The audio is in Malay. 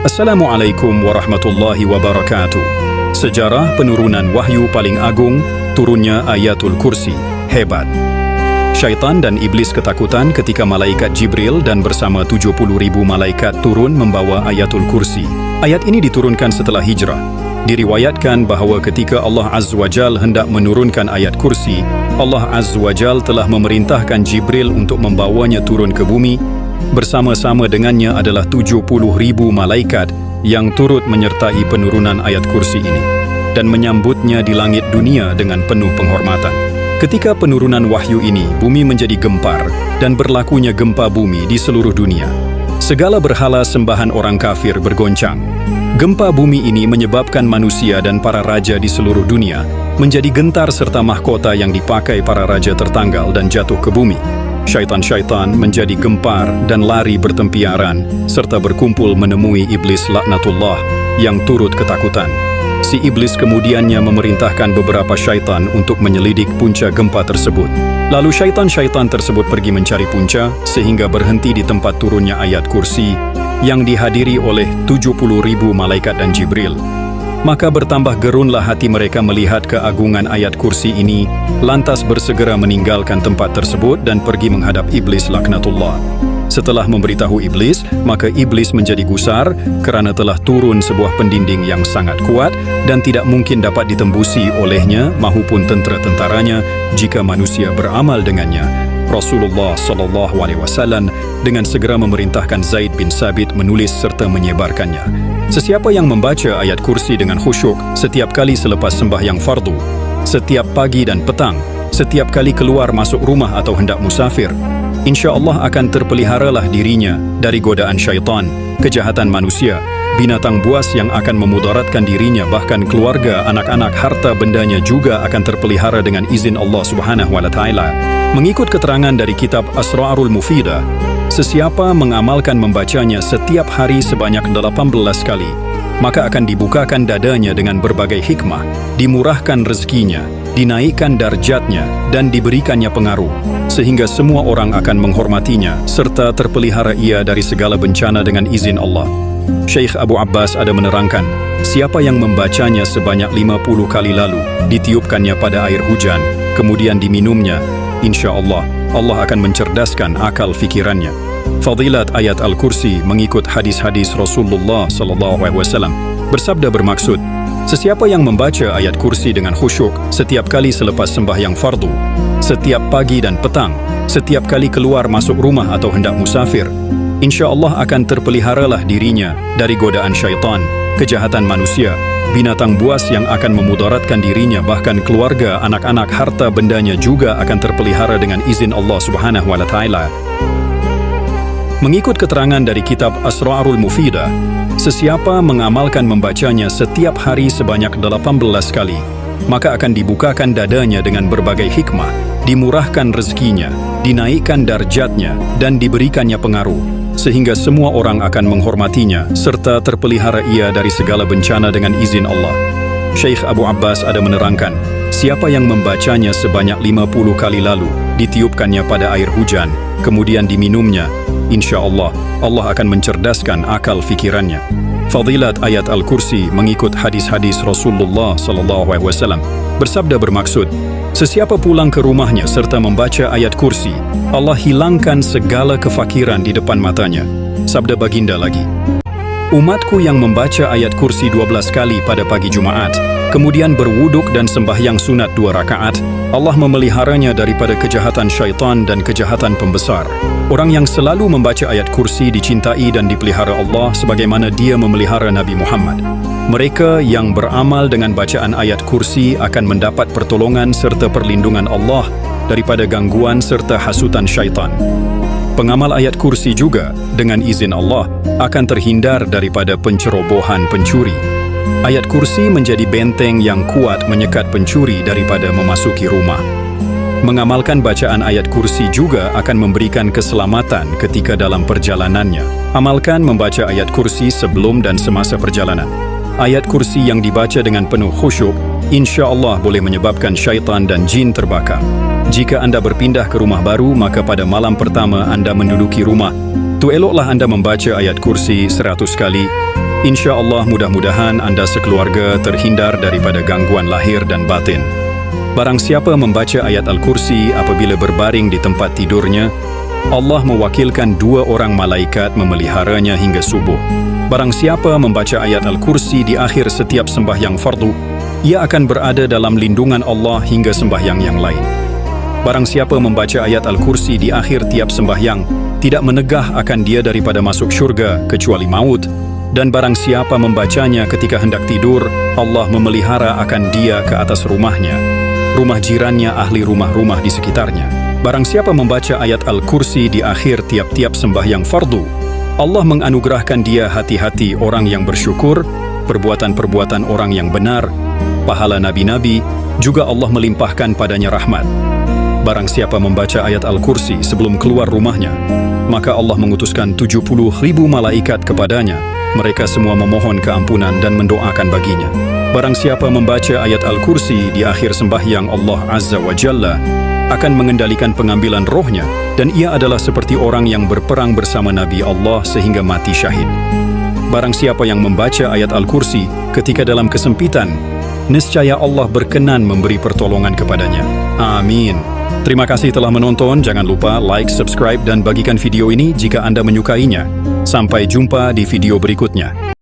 Assalamualaikum warahmatullahi wabarakatuh. Sejarah penurunan wahyu paling agung, turunnya Ayatul Kursi. Hebat. Syaitan dan iblis ketakutan ketika malaikat Jibril dan bersama 70.000 malaikat turun membawa Ayatul Kursi. Ayat ini diturunkan setelah hijrah. Diriwayatkan bahawa ketika Allah Azza wa Jal hendak menurunkan ayat kursi, Allah Azza wa Jal telah memerintahkan Jibril untuk membawanya turun ke bumi. Bersama-sama dengannya adalah 70.000 malaikat yang turut menyertai penurunan ayat kursi ini dan menyambutnya di langit dunia dengan penuh penghormatan. Ketika penurunan wahyu ini, bumi menjadi gempar dan berlakunya gempa bumi di seluruh dunia. Segala berhala sembahan orang kafir bergoncang. Gempa bumi ini menyebabkan manusia dan para raja di seluruh dunia menjadi gentar serta mahkota yang dipakai para raja tertanggal dan jatuh ke bumi. Syaitan-syaitan menjadi gempar dan lari bertempiaran serta berkumpul menemui iblis laknatullah yang turut ketakutan. Si iblis kemudiannya memerintahkan beberapa syaitan untuk menyelidik punca gempa tersebut. Lalu syaitan-syaitan tersebut pergi mencari punca sehingga berhenti di tempat turunnya ayat kursi yang dihadiri oleh 70.000 malaikat dan Jibril. Maka bertambah gerunlah hati mereka melihat keagungan ayat kursi ini, lantas bersegera meninggalkan tempat tersebut dan pergi menghadap iblis laknatullah. Setelah memberitahu iblis, maka iblis menjadi gusar kerana telah turun sebuah pendinding yang sangat kuat dan tidak mungkin dapat ditembusi olehnya mahupun tentera-tentaranya jika manusia beramal dengannya. Rasulullah SAW dengan segera memerintahkan Zaid bin Sabit menulis serta menyebarkannya. Sesiapa yang membaca ayat kursi dengan khusyuk setiap kali selepas sembahyang fardu, setiap pagi dan petang, setiap kali keluar masuk rumah atau hendak musafir, insya-Allah akan terpeliharalah dirinya dari godaan syaitan, kejahatan manusia, binatang buas yang akan memudaratkan dirinya, bahkan keluarga, anak-anak, harta bendanya juga akan terpelihara dengan izin Allah Subhanahu wa Ta'ala. Mengikut keterangan dari kitab Asrarul Mufidah, sesiapa mengamalkan membacanya setiap hari sebanyak 18 kali, maka akan dibukakan dadanya dengan berbagai hikmah, dimurahkan rezekinya, dinaikkan darjatnya, dan diberikannya pengaruh, sehingga semua orang akan menghormatinya, serta terpelihara ia dari segala bencana dengan izin Allah. Syekh Abu Abbas ada menerangkan, siapa yang membacanya sebanyak 50 kali lalu, ditiupkannya pada air hujan, kemudian diminumnya, insya Allah, Allah akan mencerdaskan akal fikirannya. Fadilat ayat Al-Kursi mengikut hadis-hadis Rasulullah SAW bersabda bermaksud, sesiapa yang membaca ayat kursi dengan khusyuk setiap kali selepas sembahyang fardu, setiap pagi dan petang, setiap kali keluar masuk rumah atau hendak musafir, insya Allah akan terpeliharalah dirinya dari godaan syaitan, kejahatan manusia, binatang buas yang akan memudaratkan dirinya, bahkan keluarga, anak-anak, harta bendanya juga akan terpelihara dengan izin Allah Subhanahu wa Ta'ala. Mengikut keterangan dari kitab Asrarul Mufidah, sesiapa mengamalkan membacanya setiap hari sebanyak 18 kali, maka akan dibukakan dadanya dengan berbagai hikmah, dimurahkan rezekinya, dinaikkan darjatnya, dan diberikannya pengaruh, sehingga semua orang akan menghormatinya, serta terpelihara ia dari segala bencana dengan izin Allah. Syekh Abu Abbas ada menerangkan, siapa yang membacanya sebanyak 50 kali lalu, ditiupkannya pada air hujan, kemudian diminumnya, insya Allah, Allah akan mencerdaskan akal fikirannya. Fadilat ayat Al-Kursi mengikut hadis-hadis Rasulullah SAW bersabda bermaksud, sesiapa pulang ke rumahnya serta membaca ayat kursi, Allah hilangkan segala kefakiran di depan matanya. Sabda baginda lagi, umatku yang membaca ayat kursi 12 kali pada pagi Jumaat, kemudian berwuduk dan sembahyang sunat 2 rakaat, Allah memeliharanya daripada kejahatan syaitan dan kejahatan pembesar. Orang yang selalu membaca ayat kursi dicintai dan dipelihara Allah sebagaimana dia memelihara Nabi Muhammad. Mereka yang beramal dengan bacaan ayat kursi akan mendapat pertolongan serta perlindungan Allah daripada gangguan serta hasutan syaitan. Pengamal ayat kursi juga, dengan izin Allah, akan terhindar daripada pencerobohan pencuri. Ayat kursi menjadi benteng yang kuat menyekat pencuri daripada memasuki rumah. Mengamalkan bacaan ayat kursi juga akan memberikan keselamatan ketika dalam perjalanannya. Amalkan membaca ayat kursi sebelum dan semasa perjalanan. Ayat kursi yang dibaca dengan penuh khusyuk, insya Allah boleh menyebabkan syaitan dan jin terbakar. Jika Anda berpindah ke rumah baru, maka pada malam pertama Anda menduduki rumah, tu eloklah Anda membaca ayat kursi 100 kali, Insya Allah mudah-mudahan Anda sekeluarga terhindar daripada gangguan lahir dan batin. Barang siapa membaca ayat Al-Kursi apabila berbaring di tempat tidurnya, Allah mewakilkan 2 orang malaikat memeliharanya hingga subuh. Barang siapa membaca ayat Al-Kursi di akhir setiap sembahyang fardu, ia akan berada dalam lindungan Allah hingga sembahyang yang lain. Barang siapa membaca ayat Al-Kursi di akhir tiap sembahyang, tidak menegah akan dia daripada masuk syurga kecuali maut. Dan barang siapa membacanya ketika hendak tidur, Allah memelihara akan dia ke atas rumahnya, rumah jirannya, ahli rumah-rumah di sekitarnya. Barang siapa membaca ayat Al-Kursi di akhir tiap-tiap sembahyang fardu, Allah menganugerahkan dia hati-hati orang yang bersyukur, perbuatan-perbuatan orang yang benar, pahala nabi-nabi, juga Allah melimpahkan padanya rahmat. Barang siapa membaca ayat Al-Kursi sebelum keluar rumahnya, maka Allah mengutuskan 70.000 malaikat kepadanya. Mereka semua memohon keampunan dan mendoakan baginya. Barang siapa membaca ayat Al-Kursi di akhir sembahyang, Allah Azza wa Jalla akan mengendalikan pengambilan rohnya, dan ia adalah seperti orang yang berperang bersama Nabi Allah sehingga mati syahid. Barang siapa yang membaca ayat Al-Kursi ketika dalam kesempitan, niscaya Allah berkenan memberi pertolongan kepadanya. Amin. Terima kasih telah menonton. Jangan lupa like, subscribe, dan bagikan video ini jika Anda menyukainya. Sampai jumpa di video berikutnya.